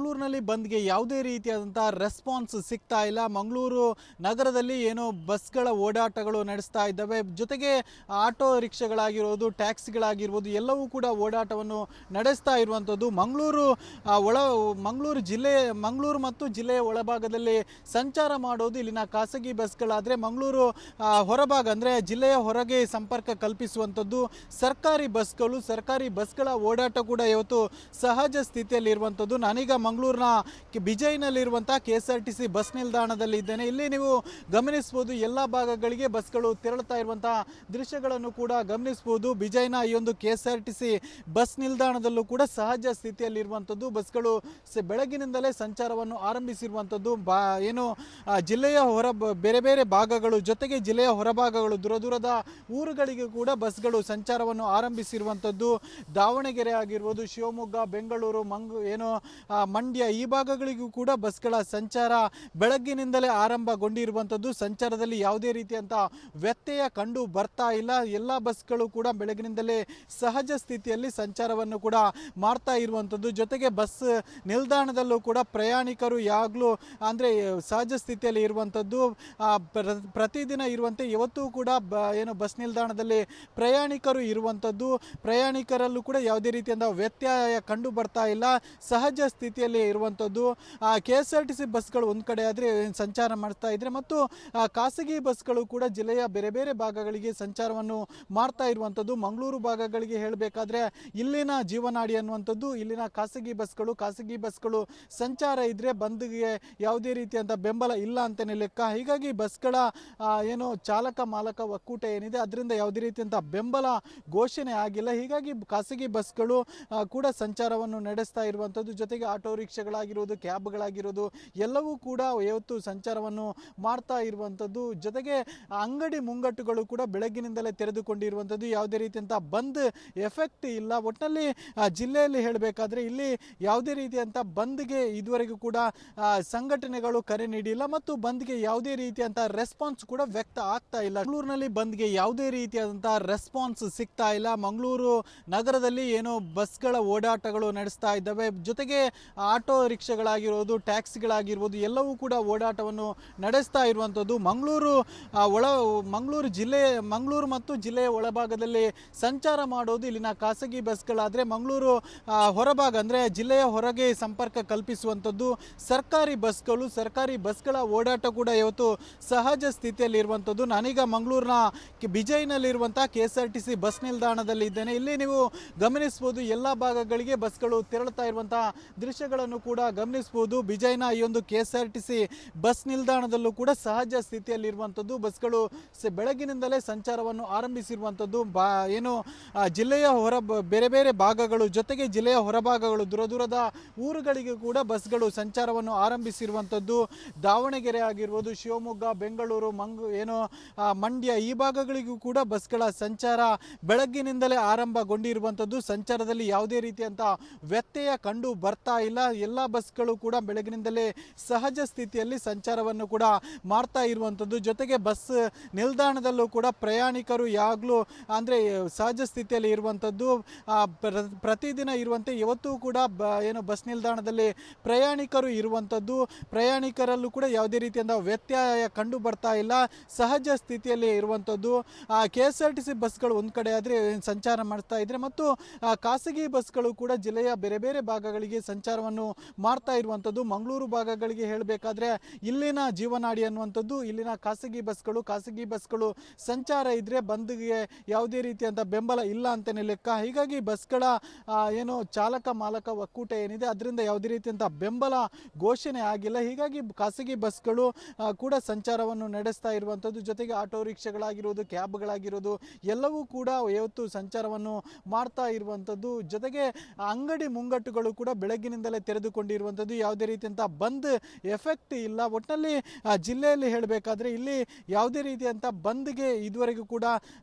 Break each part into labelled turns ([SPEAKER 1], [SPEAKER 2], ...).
[SPEAKER 1] ಮಂಗಳೂರಿನಲ್ಲಿ ಬಂದ್ಗೆ ಯಾವುದೇ ರೀತಿಯಾದಂತಹ ರೆಸ್ಪಾನ್ಸ್ ಸಿಗ್ತಾ ಇಲ್ಲ. ಮಂಗಳೂರು ನಗರದಲ್ಲಿ ಏನೋ ಬಸ್ಗಳ ಓಡಾಟಗಳು ನಡೆಸ್ತಾ ಇದ್ದಾವೆ. ಜೊತೆಗೆ ಆಟೋ ರಿಕ್ಷಾಗಳಾಗಿರೋದು, ಟ್ಯಾಕ್ಸಿಗಳಾಗಿರ್ಬೋದು ಎಲ್ಲವೂ ಕೂಡ ಓಡಾಟವನ್ನು ನಡೆಸ್ತಾ ಇರುವಂಥದ್ದು. ಮಂಗಳೂರು ಮತ್ತು ಜಿಲ್ಲೆಯ ಒಳಭಾಗದಲ್ಲಿ ಸಂಚಾರ ಮಾಡೋದು ಇಲ್ಲಿನ ಖಾಸಗಿ ಬಸ್ಗಳಾದರೆ, ಮಂಗಳೂರು ಹೊರಭಾಗ ಅಂದರೆ ಜಿಲ್ಲೆಯ ಹೊರಗೆ ಸಂಪರ್ಕ ಕಲ್ಪಿಸುವಂಥದ್ದು ಸರ್ಕಾರಿ ಬಸ್ಗಳ ಓಡಾಟ ಕೂಡ ಇವತ್ತು ಸಹಜ ಸ್ಥಿತಿಯಲ್ಲಿ ಇರುವಂಥದ್ದು. ನಾನೀಗ ಮಂಗಳೂರಿನ ಬಿಜೈನಲ್ಲಿರುವಂಥ KSRTC ಬಸ್ ನಿಲ್ದಾಣದಲ್ಲಿ ಇದ್ದೇನೆ. ಇಲ್ಲಿ ನೀವು ಗಮನಿಸಬಹುದು, ಎಲ್ಲ ಭಾಗಗಳಿಗೆ ಬಸ್ಗಳು ತೆರಳುತ್ತಾ ಇರುವಂತಹ ದೃಶ್ಯಗಳನ್ನು ಕೂಡ ಗಮನಿಸಬಹುದು. ಬಿಜೈನ ಈ ಒಂದು KSRTC ಬಸ್ ನಿಲ್ದಾಣದಲ್ಲೂ ಕೂಡ ಸಹಜ ಸ್ಥಿತಿಯಲ್ಲಿ ಇರುವಂಥದ್ದು. ಬಸ್ಗಳು ಬೆಳಗಿನಿಂದಲೇ ಸಂಚಾರವನ್ನು ಆರಂಭಿಸಿರುವಂಥದ್ದು. ಜಿಲ್ಲೆಯ ಬೇರೆ ಬೇರೆ ಭಾಗಗಳು ಜೊತೆಗೆ ಜಿಲ್ಲೆಯ ಹೊರಭಾಗಗಳು ದೂರದ ಊರುಗಳಿಗೆ ಕೂಡ ಬಸ್ಗಳು ಸಂಚಾರವನ್ನು ಆರಂಭಿಸಿರುವಂಥದ್ದು. ದಾವಣಗೆರೆ ಆಗಿರ್ಬೋದು, ಶಿವಮೊಗ್ಗ, ಬೆಂಗಳೂರು, ಮಂಡ್ಯ ಈ ಭಾಗಗಳಿಗೂ ಕೂಡ ಬಸ್ಗಳ ಸಂಚಾರ ಬೆಳಗ್ಗಿನಿಂದಲೇ ಆರಂಭಗೊಂಡಿರುವಂಥದ್ದು. ಸಂಚಾರದಲ್ಲಿ ಯಾವುದೇ ರೀತಿಯಂಥ ವ್ಯತ್ಯಯ ಕಂಡು ಬರ್ತಾ ಇಲ್ಲ. ಎಲ್ಲ ಬಸ್ಗಳು ಕೂಡ ಬೆಳಗಿನಿಂದಲೇ ಸಹಜ ಸ್ಥಿತಿಯಲ್ಲಿ ಸಂಚಾರವನ್ನು ಕೂಡ ಮಾಡ್ತಾ ಇರುವಂಥದ್ದು. ಜೊತೆಗೆ ಬಸ್ ನಿಲ್ದಾಣದಲ್ಲೂ ಕೂಡ ಪ್ರಯಾಣಿಕರು ಯಾವಾಗಲೂ ಅಂದರೆ ಸಹಜ ಸ್ಥಿತಿಯಲ್ಲಿ ಇರುವಂಥದ್ದು. ಪ್ರತಿದಿನ ಇರುವಂತೆ ಇವತ್ತು ಕೂಡ ಬಸ್ ನಿಲ್ದಾಣದಲ್ಲಿ ಪ್ರಯಾಣಿಕರು ಇರುವಂಥದ್ದು. ಪ್ರಯಾಣಿಕರಲ್ಲೂ ಕೂಡ ಯಾವುದೇ ರೀತಿಯಿಂದ ವ್ಯತ್ಯಯ ಕಂಡು ಬರ್ತಾ ಇಲ್ಲ, ಸಹಜ ಸ್ಥಿತಿಯಲ್ಲಿ ಇರುವಂಥದ್ದು. KSRTC ಬಸ್ಗಳು ಒಂದು ಕಡೆ ಆದರೆ ಸಂಚಾರ ಮಾಡ್ತಾ ಇದ್ರೆ, ಮತ್ತು ಖಾಸಗಿ ಬಸ್ಗಳು ಕೂಡ ಜಿಲ್ಲೆಯ ಬೇರೆ ಬೇರೆ ಭಾಗಗಳಿಗೆ ಸಂಚಾರವನ್ನು ಮಾಡ್ತಾ ಇರುವಂಥದ್ದು. ಮಂಗಳೂರು ಭಾಗಗಳಿಗೆ ಹೇಳಬೇಕಾದ್ರೆ ಇಲ್ಲಿನ ಜೀವನಾಡಿ ಅನ್ನುವಂಥದ್ದು ಇಲ್ಲಿನ ಖಾಸಗಿ ಬಸ್ಗಳು ಸಂಚಾರ ಇದ್ರೆ ಬಂದ್ಗೆ ಯಾವುದೇ ರೀತಿಯಂಥ ಬೆಂಬಲ ಇಲ್ಲ ಅಂತಲೇ ಲೆಕ್ಕ. ಹೀಗಾಗಿ ಬಸ್ಗಳ ಚಾಲಕ ಮಾಲಕ ಒಕ್ಕೂಟ ಏನಿದೆ ಅದರಿಂದ ಯಾವುದೇ ರೀತಿಯಂಥ ಬೆಂಬಲ ಘೋಷಣೆ ಆಗಿಲ್ಲ. ಹೀಗಾಗಿ ಖಾಸಗಿ ಬಸ್ಗಳು ಕೂಡ ಸಂಚಾರವನ್ನು ನಡೆಸ್ತಾ ಇರುವಂಥದ್ದು. ಜೊತೆಗೆ ಆಟೋ ರಿಕ್ಷಾಗಳಾಗಿರೋದು, ಕ್ಯಾಬ್ಗಳಾಗಿರೋದು ಎಲ್ಲವೂ ಕೂಡ ಇವತ್ತು ಸಂಚಾರವನ್ನು ಮಾಡ್ತಾ ಇರುವಂಥದ್ದು. ಜೊತೆಗೆ ಅಂಗಡಿ ಮುಂಗಟ್ಟುಗಳು ಕೂಡ ಬೆಳಗ್ಗಿನಿಂದಲೇ ತೆರೆದುಕೊಂಡಿರುವಂಥದ್ದು. ಯಾವುದೇ ರೀತಿಯಂಥ ಬಂದ್ ಎಫೆಕ್ಟ್ ಇಲ್ಲ. ಒಟ್ಟಿನಲ್ಲಿ ಜಿಲ್ಲೆಯಲ್ಲಿ ಹೇಳಬೇಕಾದ್ರೆ ಇಲ್ಲಿ ಯಾವುದೇ ರೀತಿಯಂಥ ಬಂದ್ಗೆ ಇದುವರೆಗೂ ಕೂಡ ಸಂಘಟನೆಗಳು ಕರೆ ನೀಡಿಲ್ಲ ಮತ್ತು ಬಂದ್ಗೆ ಯಾವುದೇ ರೀತಿಯಂಥ ರೆಸ್ಪಾನ್ಸ್ ಕೂಡ ವ್ಯಕ್ತ ಆಗ್ತಾ ಇಲ್ಲ. ಮಂಗಳೂರಿನಲ್ಲಿ ಬಂದ್ಗೆ ಯಾವುದೇ ರೀತಿಯಾದಂತಹ ರೆಸ್ಪಾನ್ಸ್ ಸಿಗ್ತಾ ಇಲ್ಲ. ಮಂಗಳೂರು ನಗರದಲ್ಲಿ ಏನೋ ಬಸ್ಗಳ ಓಡಾಟಗಳು ನಡೆಸ್ತಾ ಇದ್ದಾವೆ. ಜೊತೆಗೆ ಆಟೋ ರಿಕ್ಷಾಗಳಾಗಿರೋದು, ಟ್ಯಾಕ್ಸಿಗಳಾಗಿರ್ಬೋದು ಎಲ್ಲವೂ ಕೂಡ ಓಡಾಟವನ್ನು ನಡೆಸ್ತಾ ಇರುವಂಥದ್ದು. ಮಂಗಳೂರು ಮತ್ತು ಜಿಲ್ಲೆಯ ಒಳಭಾಗದಲ್ಲಿ ಸಂಚಾರ ಮಾಡೋದು ಇಲ್ಲಿನ ಖಾಸಗಿ ಬಸ್ಗಳಾದರೆ, ಮಂಗಳೂರು ಹೊರಭಾಗ ಅಂದರೆ ಜಿಲ್ಲೆಯ ಹೊರಗೆ ಸಂಪರ್ಕ ಕಲ್ಪಿಸುವಂಥದ್ದು ಸರ್ಕಾರಿ ಬಸ್ಗಳ ಓಡಾಟ ಕೂಡ ಇವತ್ತು ಸಹಜ ಸ್ಥಿತಿಯಲ್ಲಿ ಇರುವಂಥದ್ದು. ನಾನೀಗ ಮಂಗಳೂರಿನ ಬಿಜೈನಲ್ಲಿರುವಂಥ KSRTC ಬಸ್ ನಿಲ್ದಾಣದಲ್ಲಿ ಇದ್ದೇನೆ. ಇಲ್ಲಿ ನೀವು ಗಮನಿಸಬಹುದು, ಎಲ್ಲ ಭಾಗಗಳಿಗೆ ಬಸ್ಗಳು ತೆರಳುತ್ತಾ ಇರುವಂತಹ ದೃಶ್ಯಗಳನ್ನು ಕೂಡ ಗಮನಿಸಬಹುದು. ಬಿಜೈನ ಈ ಒಂದು KSRTC ಬಸ್ ನಿಲ್ದಾಣದಲ್ಲೂ ಕೂಡ ಸಹಜ ಸ್ಥಿತಿಯಲ್ಲಿ ಇರುವಂಥದ್ದು. ಬಸ್ಗಳು ಬೆಳಗಿನಿಂದಲೇ ಸಂಚಾರವನ್ನು ಆರಂಭಿಸಿರುವಂಥದ್ದು. ಜಿಲ್ಲೆಯ ಬೇರೆ ಬೇರೆ ಭಾಗಗಳು ಜೊತೆಗೆ ಜಿಲ್ಲೆಯ ಹೊರಭಾಗಗಳು ದೂರದ ಊರುಗಳಿಗೆ ಕೂಡ ಬಸ್ಗಳು ಸಂಚಾರವನ್ನು ಆರಂಭಿಸಿರುವಂಥದ್ದು. ದಾವಣಗೆರೆ ಆಗಿರ್ಬೋದು, ಶಿವಮೊಗ್ಗ, ಬೆಂಗಳೂರು, ಮಂಡ್ಯ ಈ ಭಾಗಗಳಿಗೂ ಕೂಡ ಬಸ್ಗಳ ಸಂಚಾರ ಬೆಳಗ್ಗಿನಿಂದಲೇ ಆರಂಭಗೊಂಡಿರುವಂಥದ್ದು. ಸಂಚಾರದಲ್ಲಿ ಯಾವುದೇ ರೀತಿಯಂಥ ವ್ಯತ್ಯಯ ಕಂಡು ಬರ್ತಾ ಇಲ್ಲ. ಎಲ್ಲ ಬಸ್ಗಳು ಕೂಡ ಬೆಳಗಿನಿಂದಲೇ ಸಹಜ ಸ್ಥಿತಿಯಲ್ಲಿ ಸಂಚಾರವನ್ನು ಕೂಡ ಮಾಡ್ತಾ ಇರುವಂಥದ್ದು. ಜೊತೆಗೆ ಬಸ್ ನಿಲ್ದಾಣದಲ್ಲೂ ಕೂಡ ಪ್ರಯಾಣಿಕರು ಯಾವಾಗಲೂ ಅಂದರೆ ಸಹಜ ಸ್ಥಿತಿಯಲ್ಲಿ ಇರುವಂಥದ್ದು. ಪ್ರತಿದಿನ ಇರುವಂತೆ ಇವತ್ತು ಕೂಡ ಬಸ್ ನಿಲ್ದಾಣದಲ್ಲಿ ಪ್ರಯಾಣಿಕರು ಇರುವಂಥದ್ದು. ಪ್ರಯಾಣಿಕರಲ್ಲೂ ಕೂಡ ಯಾವುದೇ ರೀತಿಯಿಂದ ವ್ಯತ್ಯಯ ಕಂಡು ಬರ್ತಾ ಇಲ್ಲ, ಸಹಜ ಸ್ಥಿತಿಯಲ್ಲಿ ಇರುವಂಥದ್ದು. KSRTC ಬಸ್ಗಳು ಒಂದು ಕಡೆ ಆದರೆ ಸಂಚಾರ ಮಾಡ್ತಾ ಇದ್ರೆ, ಮತ್ತು ಖಾಸಗಿ ಬಸ್ಗಳು ಕೂಡ ಜಿಲ್ಲೆಯ ಬೇರೆ ಬೇರೆ ಭಾಗಗಳಿಗೆ ಸಂಚಾರವನ್ನು ಮಾಡ್ತಾ ಇರುವಂಥದ್ದು. ಮಂಗಳೂರು ಭಾಗಗಳಿಗೆ ಹೇಳಬೇಕಾದ್ರೆ ಇಲ್ಲಿನ ಜೀವನಾಡಿ ಅನ್ನುವಂಥದ್ದು ಇಲ್ಲಿನ ಖಾಸಗಿ ಬಸ್ಗಳು ಸಂಚಾರ ಇದ್ರೆ ಬಂದ್ಗೆ ಯಾವುದೇ ರೀತಿಯಂಥ ಬೆಂಬಲ ಇಲ್ಲ ಅಂತಲೇ ಲೆಕ್ಕ. ಹೀಗಾಗಿ ಬಸ್ಗಳ ಚಾಲಕ ಮಾಲಕ ಒಕ್ಕೂಟ ಏನಿದೆ ಅದರಿಂದ ಯಾವುದೇ ರೀತಿಯಂಥ ಬೆಂಬಲ ಘೋಷಣೆ ಆಗಿಲ್ಲ. ಹೀಗಾಗಿ ಖಾಸಗಿ ಬಸ್ಗಳು ಕೂಡ ಸಂಚಾರವನ್ನು ನಡೆಸ್ತಾ ಇರುವಂಥದ್ದು. ಜೊತೆಗೆ ಆಟೋ ರಿಕ್ಷಾಗಳಾಗಿರೋದು, ಕ್ಯಾಬ್ಗಳಾಗಿರೋದು ಎಲ್ಲವೂ ಕೂಡ ಇವತ್ತು ಸಂಚಾರವನ್ನು ಮಾಡ್ತಾ ಇರುವಂಥದ್ದು. ಜೊತೆಗೆ ಅಂಗಡಿ ಮುಂಗಟ್ಟುಗಳು ಕೂಡ ಬೆಳಗ್ಗಿನಿಂದಲೇ ತೆರೆದುಕೊಂಡಿರುವಂಥದ್ದು. ಯಾವುದೇ ರೀತಿಯಂಥ ಬಂದ್ ಎಫೆಕ್ಟ್ ಇಲ್ಲ. ಒಟ್ಟಿನಲ್ಲಿ ಜಿಲ್ಲೆಯಲ್ಲಿ ಹೇಳಬೇಕಾದ್ರೆ ಇಲ್ಲಿ ಯಾವುದೇ ರೀತಿಯಂಥ ಬಂದ್ಗೆ ಇದುವರೆಗೂ ಕೂಡ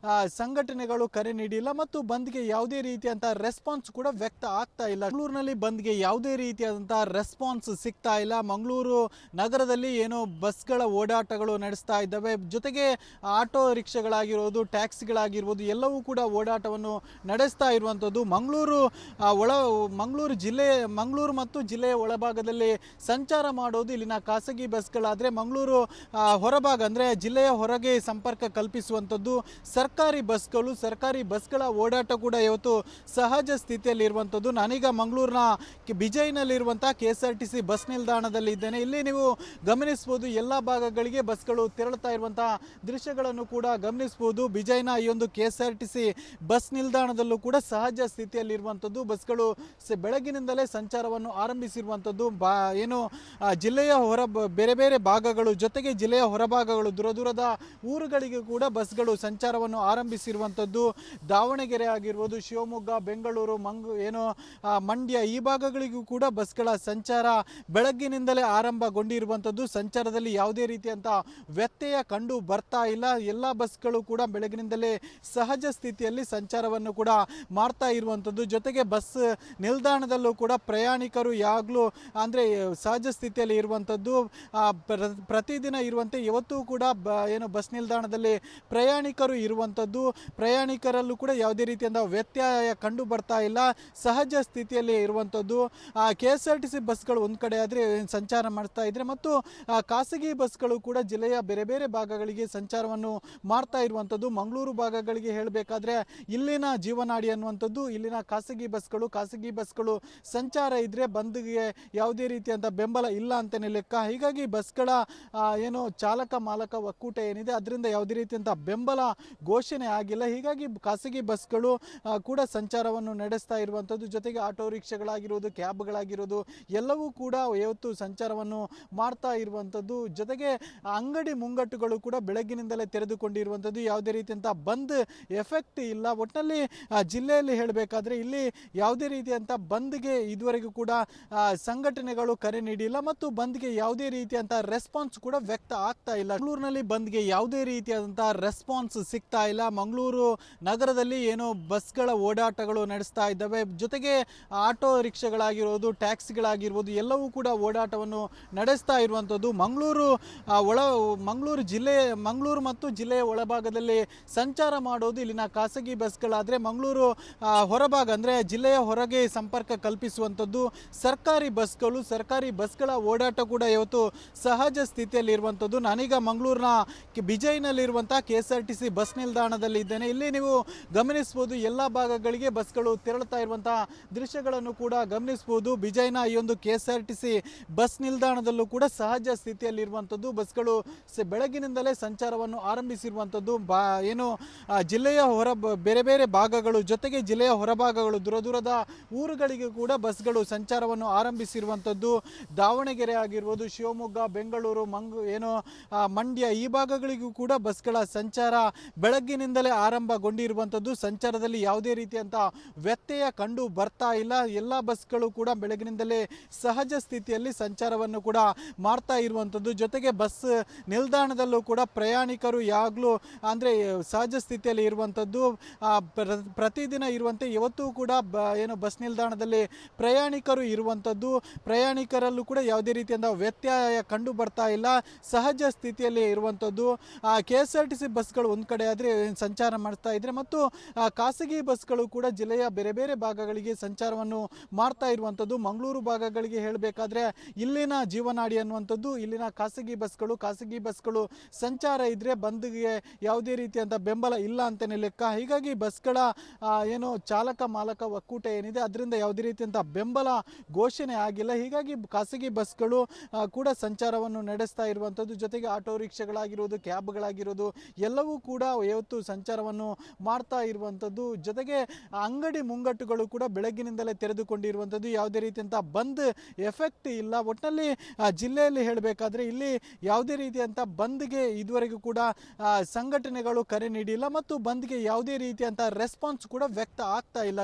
[SPEAKER 1] ಸಂಘಟನೆಗಳು ಕರೆ ನೀಡಿಲ್ಲ ಮತ್ತು ಬಂದ್ಗೆ ಯಾವುದೇ ರೀತಿಯಂಥ ರೆಸ್ಪಾನ್ಸ್ ಕೂಡ ವ್ಯಕ್ತ ಆಗ್ತಾ ಇಲ್ಲ. ಮಂಗಳೂರಿನಲ್ಲಿ ಬಂದ್ಗೆ ಯಾವುದೇ ರೀತಿಯಾದಂತಹ ರೆಸ್ಪಾನ್ಸ್ ಸಿಗ್ತಾ ಇಲ್ಲ. ಮಂಗಳೂರು ನಗರದಲ್ಲಿ ಏನೋ ಬಸ್ಗಳ ಓಡಾಟಗಳು ನಡೆಸ್ತಾ ಇದ್ದಾವೆ. ಜೊತೆಗೆ ಆಟೋ ರಿಕ್ಷಾಗಳಾಗಿರೋದು, ಟ್ಯಾಕ್ಸಿಗಳಾಗಿರ್ಬೋದು ಎಲ್ಲವೂ ಕೂಡ ಓಡಾಟವನ್ನು ನಡೆಸ್ತಾ ಇರುವಂಥದ್ದು. ಮಂಗಳೂರು ಮತ್ತು ಜಿಲ್ಲೆಯ ಒಳಭಾಗದಲ್ಲಿ ಸಂಚಾರ ಮಾಡೋದು ಇಲ್ಲಿನ ಖಾಸಗಿ ಬಸ್ಗಳಾದರೆ ಮಂಗಳೂರು ಹೊರಭಾಗ ಅಂದರೆ ಜಿಲ್ಲೆಯ ಹೊರಗೆ ಸಂಪರ್ಕ ಕಲ್ಪಿಸುವಂಥದ್ದು ಸರ್ಕಾರಿ ಬಸ್ಗಳ ಓಡಾಟ ಕೂಡ ಇವತ್ತು ಸಹಜ ಸ್ಥಿತಿಯಲ್ಲಿ ಇರುವಂಥದ್ದು. ನಾನೀಗ ಮಂಗಳೂರಿನ ಬಿಜೈನಲ್ಲಿರುವಂಥ KSRTC ಬಸ್ ನಿಲ್ದಾಣದಲ್ಲಿ ಇದ್ದೇನೆ. ಇಲ್ಲಿ ನೀವು ಗಮನಿಸಬಹುದು ಎಲ್ಲ ಭಾಗಗಳಿಗೆ ಬಸ್ಗಳು ತೆರಳುತ್ತಾ ಇರುವಂತಹ ದೃಶ್ಯಗಳನ್ನು ಕೂಡ ಗಮನಿಸಬಹುದು. ಬಿಜೈನ ಈ ಒಂದು KSRTC ಬಸ್ ನಿಲ್ದಾಣದಲ್ಲೂ ಕೂಡ ಸಹಜ ಸ್ಥಿತಿಯಲ್ಲಿ ಇರುವಂಥದ್ದು. ಬಸ್ಗಳು ಬೆಳಗಿನಿಂದಲೇ ಸಂಚಾರವನ್ನು ಆರಂಭಿಸಿರುವಂಥದ್ದು. ಏನು ಜಿಲ್ಲೆಯ ಬೇರೆ ಬೇರೆ ಭಾಗಗಳು ಜೊತೆಗೆ ಜಿಲ್ಲೆಯ ಹೊರಭಾಗಗಳು ದೂರದ ಊರುಗಳಿಗೆ ಕೂಡ ಬಸ್ಗಳು ಸಂಚಾರವನ್ನು ಆರಂಭಿಸಿರುವಂಥದ್ದು. ದಾವಣಗೆರೆ ಆಗಿರ್ಬೋದು, ಶಿವಮೊಗ್ಗ, ಬೆಂಗಳೂರು, ಮಂಡ್ಯ ಈ ಭಾಗಗಳಿಗೂ ಕೂಡ ಬಸ್ಗಳ ಸಂಚಾರ ಬೆಳಗ್ಗಿನಿಂದಲೇ ಆರಂಭಗೊಂಡಿರುವಂಥದ್ದು. ಸಂಚಾರದಲ್ಲಿ ಯಾವುದೇ ರೀತಿಯಂಥ ವ್ಯತ್ಯಯ ಕಂಡು ಬರ್ತಾ ಇಲ್ಲ. ಎಲ್ಲ ಬಸ್ಗಳು ಕೂಡ ಬೆಳಗಿನಿಂದಲೇ ಸಹಜ ಸ್ಥಿತಿಯಲ್ಲಿ ಸಂಚಾರವನ್ನು ಕೂಡ ಮಾಡ್ತಾ ಇರುವಂಥದ್ದು. ಜೊತೆಗೆ ಬಸ್ ನಿಲ್ದಾಣದಲ್ಲೂ ಕೂಡ ಪ್ರಯಾಣಿಕರು ಯಾವಾಗಲೂ ಅಂದರೆ ಸಹಜ ಸ್ಥಿತಿಯಲ್ಲಿ ಇರುವಂಥದ್ದು. ಪ್ರತಿದಿನ ಇರುವಂತೆ ಇವತ್ತು ಕೂಡ ಬಸ್ ನಿಲ್ದಾಣದಲ್ಲಿ ಪ್ರಯಾಣಿಕರು ಇರುವಂಥದ್ದು. ಪ್ರಯಾಣಿಕರಲ್ಲೂ ಕೂಡ ಯಾವುದೇ ರೀತಿಯಿಂದ ವ್ಯತ್ಯಯ ಕಂಡು ಬರ್ತಾ ಇಲ್ಲ, ಸಹಜ ಸ್ಥಿತಿಯಲ್ಲಿ ಇರುವಂಥದ್ದು. KSRTC ಬಸ್ಗಳು ಒಂದು ಕಡೆ ಆದರೆ ಸಂಚಾರ ಮಾಡ್ತಾ ಇದ್ರೆ ಮತ್ತು ಖಾಸಗಿ ಬಸ್ಗಳು ಕೂಡ ಜಿಲ್ಲೆಯ ಬೇರೆ ಬೇರೆ ಭಾಗಗಳಿಗೆ ಸಂಚಾರವನ್ನು ಮಾಡ್ತಾ ಇರುವಂಥದ್ದು. ಮಂಗಳೂರು ಭಾಗಗಳಿಗೆ ಹೇಳಬೇಕಾದ್ರೆ ಇಲ್ಲಿನ ಜೀವನಾಡಿ ಅನ್ನುವಂಥದ್ದು ಇಲ್ಲಿನ ಖಾಸಗಿ ಬಸ್ಗಳು ಸಂಚಾರ ಇದ್ರೆ ಬಂದ್ಗೆ ಯಾವುದೇ ರೀತಿಯಂಥ ಬೆಂಬಲ ಇಲ್ಲ ಅಂತಲೇ ಲೆಕ್ಕ. ಹೀಗಾಗಿ ಬಸ್ಗಳ ಚಾಲಕ ಮಾಲಕ ಒಕ್ಕೂಟ ಏನಿದೆ ಅದರಿಂದ ಯಾವುದೇ ರೀತಿಯಂಥ ಬೆಂಬಲ ಘೋಷಣೆ ಆಗಿಲ್ಲ. ಹೀಗಾಗಿ ಖಾಸಗಿ ಬಸ್ಗಳು ಕೂಡ ಸಂಚಾರವನ್ನು ನಡೆಸ್ತಾ ಇರುವಂಥದ್ದು. ಜೊತೆಗೆ ಆಟೋ ರಿಕ್ಷಾಗಳಾಗಿರೋದು, ಕ್ಯಾಬ್ಗಳಾಗಿರೋದು ಎಲ್ಲವೂ ಕೂಡ ಇವತ್ತು ಸಂಚಾರವನ್ನು ಮಾಡ್ತಾ ಇರುವಂಥದ್ದು. ಜೊತೆಗೆ ಅಂಗಡಿ ಮುಂಗಟ್ಟುಗಳು ಕೂಡ ಬೆಳಗ್ಗಿನಿಂದಲೇ ತೆರೆದುಕೊಂಡಿರುವಂಥದ್ದು. ಯಾವುದೇ ರೀತಿಯಂಥ ಬಂದ್ ಎಫೆಕ್ಟ್ ಇಲ್ಲ. ಒಟ್ಟಿನಲ್ಲಿ ಜಿಲ್ಲೆಯಲ್ಲಿ ಹೇಳಬೇಕಾದ್ರೆ ಇಲ್ಲಿ ಯಾವುದೇ ರೀತಿಯಂಥ ಬಂದ್ಗೆ ಇದುವರೆಗೂ ಕೂಡ ಸಂಘಟನೆಗಳು ಕರೆ ನೀಡಿಲ್ಲ ಮತ್ತು ಬಂದ್ಗೆ ಯಾವುದೇ ರೀತಿಯಂಥ ರೆಸ್ಪಾನ್ಸ್ ಕೂಡ ವ್ಯಕ್ತ ಆಗ್ತಾ ಇಲ್ಲ. ಮಂಗಳೂರಿನಲ್ಲಿ ಬಂದ್ಗೆ ಯಾವುದೇ ರೀತಿಯಾದಂಥ ರೆಸ್ಪಾನ್ಸ್ ಸಿಗ್ತಾ ಇಲ್ಲ. ಮಂಗಳೂರು ನಗರದಲ್ಲಿ ಬಸ್ಗಳ ಓಡಾಟಗಳು ನಡೆಸ್ತಾ ಇದ್ದಾವೆ. ಜೊತೆಗೆ ಆಟೋ ರಿಕ್ಷಾಗಳಾಗಿರೋದು, ಟ್ಯಾಕ್ಸಿಗಳಾಗಿರ್ಬೋದು ಎಲ್ಲವೂ ಕೂಡ ಓಡಾಟವನ್ನು ನಡೆಸ್ತಾ ಇರುವಂಥದ್ದು. ಮಂಗಳೂರು ಮತ್ತು ಜಿಲ್ಲೆಯ ಒಳಭಾಗದಲ್ಲಿ ಸಂಚಾರ ಮಾಡೋದು ಇಲ್ಲಿನ ಖಾಸಗಿ ಬಸ್ಗಳಾದರೆ ಮಂಗಳೂರು ಹೊರಭಾಗ ಅಂದರೆ ಜಿಲ್ಲೆಯ ಹೊರಗೆ ಸಂಪರ್ಕ ಕಲ್ಪಿಸುವಂಥದ್ದು ಸರ್ಕಾರಿ ಬಸ್ಗಳ ಓಡಾಟ ಕೂಡ ಇವತ್ತು ಸಹಜ ಸ್ಥಿತಿಯಲ್ಲಿ ಇರುವಂಥದ್ದು. ನಾನೀಗ ಮಂಗಳೂರಿನ ಬಿಜೈನಲ್ಲಿರುವಂಥ KSRTC ಬಸ್ ನಿಲ್ದಾಣದಲ್ಲಿ ಇದ್ದೇನೆ. ಇಲ್ಲಿ ನೀವು ಗಮನಿಸಬಹುದು ಎಲ್ಲ ಭಾಗಗಳಿಗೆ ಬಸ್ಗಳು ತೆರಳುತ್ತಾ ಇರುವಂತಹ ದೃಶ್ಯಗಳನ್ನು ಕೂಡ ಗಮನಿಸಬಹುದು. ಬಿಜೈನ ಈ ಒಂದು KSRTC ಬಸ್ ನಿಲ್ದಾಣದಲ್ಲೂ ಕೂಡ ಸಹಜ ಸ್ಥಿತಿಯಲ್ಲಿ ಇರುವಂಥದ್ದು. ಬಸ್ಗಳು ಬೆಳಗಿನಿಂದಲೇ ಸಂಚಾರವನ್ನು ಆರಂಭಿಸಿರುವಂಥದ್ದು. ಜಿಲ್ಲೆಯ ಬೇರೆ ಬೇರೆ ಭಾಗಗಳು ಜೊತೆಗೆ ಜಿಲ್ಲೆಯ ಹೊರಭಾಗಗಳು ದೂರದ ಊರುಗಳಿಗೆ ಕೂಡ ಬಸ್ಗಳು ಸಂಚಾರವನ್ನು ಆರಂಭಿಸಿರುವಂಥದ್ದು. ದಾವಣಗೆರೆ ಆಗಿರ್ಬೋದು, ಶಿವಮೊಗ್ಗ, ಬೆಂಗಳೂರು, ಮಂಡ್ಯ ಈ ಭಾಗಗಳಿಗೂ ಕೂಡ ಬಸ್ಗಳ ಸಂಚಾರ ಬೆಳಗ್ಗಿನಿಂದಲೇ ಆರಂಭಗೊಂಡಿರುವಂಥದ್ದು. ಸಂಚಾರದಲ್ಲಿ ಯಾವುದೇ ರೀತಿಯಂಥ ವ್ಯತ್ಯಯ ಕಂಡು ಬರ್ತಾ ಇಲ್ಲ. ಎಲ್ಲ ಬಸ್ಗಳು ಕೂಡ ಬೆಳಗಿನಿಂದಲೇ ಸಹಜ ಸ್ಥಿತಿಯಲ್ಲಿ ಸಂಚಾರವನ್ನು ಕೂಡ ಮಾಡ್ತಾ ಇರುವಂಥದ್ದು. ಜೊತೆಗೆ ಬಸ್ ನಿಲ್ದಾಣದಲ್ಲೂ ಕೂಡ ಪ್ರಯಾಣಿಕರು ಯಾವಾಗಲೂ ಅಂದರೆ ಸಹಜ ಸ್ಥಿತಿಯಲ್ಲಿ ಇರುವಂಥದ್ದು. ಪ್ರತಿದಿನ ಇರುವಂತೆ ಇವತ್ತು ಕೂಡ ಬಸ್ ನಿಲ್ದಾಣದಲ್ಲಿ ಪ್ರಯಾಣಿಕರು ಇರುವಂಥದ್ದು. ಪ್ರಯಾಣಿಕರಲ್ಲೂ ಕೂಡ ಯಾವುದೇ ರೀತಿಯಿಂದ ವ್ಯತ್ಯಯ ಕಂಡು ಬರ್ತಾ ಇಲ್ಲ, ಸಹಜ ಸ್ಥಿತಿಯಲ್ಲಿ ಇರುವಂಥದ್ದು. KSRTC ಬಸ್ಗಳು ಒಂದು ಕಡೆ ಆದರೆ ಸಂಚಾರ ಮಾಡ್ತಾ ಇದ್ರೆ ಮತ್ತು ಖಾಸಗಿ ಬಸ್ಗಳು ಕೂಡ ಜಿಲ್ಲೆಯ ಬೇರೆ ಬೇರೆ ಭಾಗಗಳಿಗೆ ಸಂಚಾರವನ್ನು ಮಾಡ್ತಾ ಇರುವಂಥದ್ದು. ಮಂಗಳೂರು ಭಾಗಗಳಿಗೆ ಹೇಳಬೇಕಾದ್ರೆ ಇಲ್ಲಿನ ಜೀವನಾಡಿ ಅನ್ನುವಂಥದ್ದು ಇಲ್ಲಿನ ಖಾಸಗಿ ಬಸ್ಗಳು ಸಂಚಾರ ಇದ್ರೆ ಬಂದ್ಗೆ ಯಾವುದೇ ರೀತಿಯಂಥ ಬೆಂಬಲ ಇಲ್ಲ ಅಂತಲೇ ಲೆಕ್ಕ. ಹೀಗಾಗಿ ಬಸ್ಗಳ ಚಾಲಕ ಮಾಲಕ ಒಕ್ಕೂಟ ಏನಿದೆ ಅದರಿಂದ ಯಾವುದೇ ರೀತಿಯಂಥ ಬೆಂಬಲ ಘೋಷಣೆ ಆಗಿಲ್ಲ. ಹೀಗಾಗಿ ಖಾಸಗಿ ಬಸ್ಗಳು ಕೂಡ ಸಂಚಾರವನ್ನು ನಡೆಸ್ತಾ ಇರುವಂಥದ್ದು. ಜೊತೆಗೆ ಆಟೋ ರಿಕ್ಷಾಗಳಾಗಿರೋದು, ಕ್ಯಾಬ್ಗಳಾಗಿರೋದು ಎಲ್ಲವೂ ಕೂಡ ಇವತ್ತು ಸಂಚಾರವನ್ನು ಮಾಡ್ತಾ ಇರುವಂಥದ್ದು. ಜೊತೆಗೆ ಅಂಗಡಿ ಮುಂಗಟ್ಟುಗಳು ಕೂಡ ಬೆಳಗ್ಗಿನಿಂದಲೇ ತೆರೆದುಕೊಂಡಿರುವಂಥದ್ದು. ಯಾವುದೇ ರೀತಿಯಂಥ ಬಂದ್ ಎಫೆಕ್ಟ್ ಇಲ್ಲ. ಒಟ್ಟಿನಲ್ಲಿ ಜಿಲ್ಲೆಯಲ್ಲಿ ಹೇಳಬೇಕಾದ್ರೆ ಇಲ್ಲಿ ಯಾವುದೇ ರೀತಿಯಂಥ ಬಂದ್ಗೆ ಇದುವರೆಗೂ ಕೂಡ ಸಂಘಟನೆಗಳು ಕರೆ ನೀಡಿಲ್ಲ ಮತ್ತು ಬಂದ್ಗೆ ಯಾವುದೇ ರೀತಿಯಂಥ ರೆಸ್ಪಾನ್ಸ್ ಕೂಡ ವ್ಯಕ್ತ ಆಗ್ತಾ ಇಲ್ಲ.